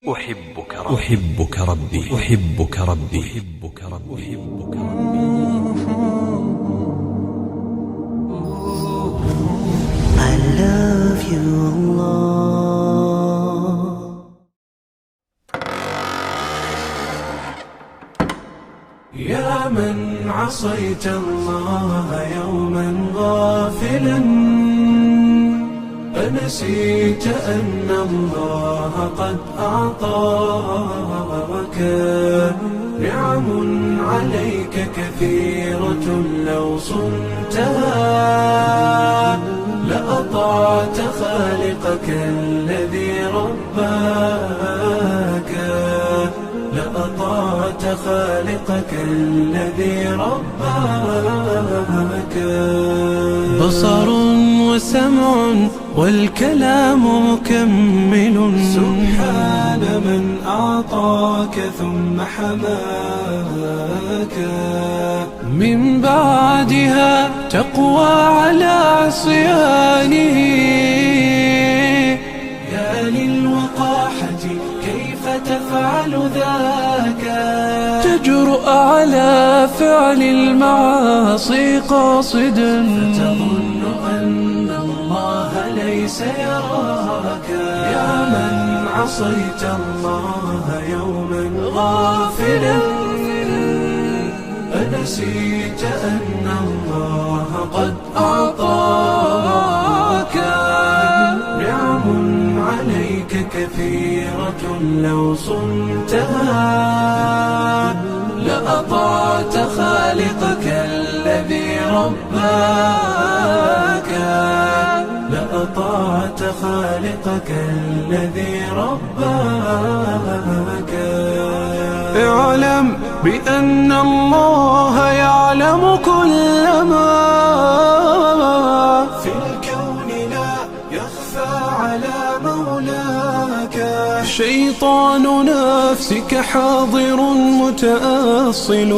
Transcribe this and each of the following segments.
أحبك ربي أحبك ربي أحبك ربي أحبك ربي أحبك ربي. I love you Allah. يا من عصيت الله يوما غافلا أنسيت أن الله قد أعطاك نعم عليك كثيرة لو صنتها لأطعت خالقك الذي رباك لأطعت خالقك الذي رباك. بصر وسمع والكلام مكمل سبحان من أعطاك ثم حماك من بعدها تقوى على عصيانه يا للوقاحة كيف تفعل ذاك تجرؤ على فعل المعاصي قاصدا فتظن أن الله ليس يراك يا من عصيت الله يوما غافلا أنسيت أن الله قد أعطاك نعم عليك كثيرة لو صنتها لأطعت خالقك الذي رباك لأطعت خالقك الذي رباك. اعلم بأن الله يعلم كل ما في الكون لا يخفى على مولاك شيطان نفسك حاضر متأصل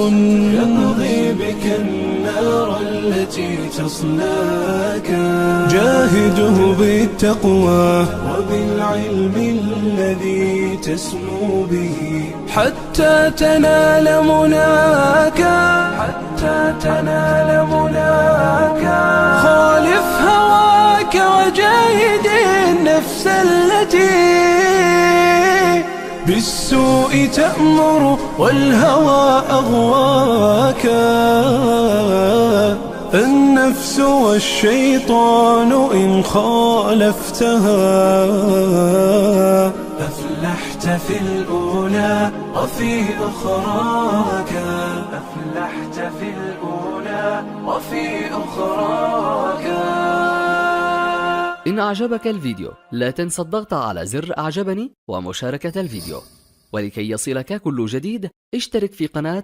يبغي بك النار التي تصلاك جاهده بالتقوى وبالعلم الذي تسمو به حتى تنال مناك حتى تنال مناك. خالف هواك وجاهد النفس التي بالسوء تأمر والهوى أغواك النفس والشيطان إن خالفتها أفلحت في الأولى وفي أخراك أفلحت في الأولى وفي أخراك. إن أعجبك الفيديو لا تنسى الضغط على زر أعجبني ومشاركة الفيديو، ولكي يصلك كل جديد اشترك في قناة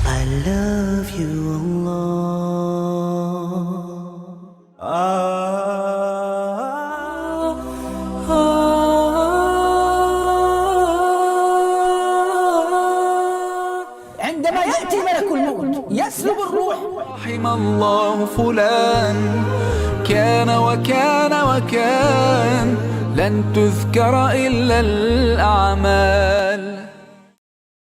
I love you عندما يأتي ملك الموت يسلب الروح. رحم الله فلان كان وكان وكان لن تذكر إلا الأعمال.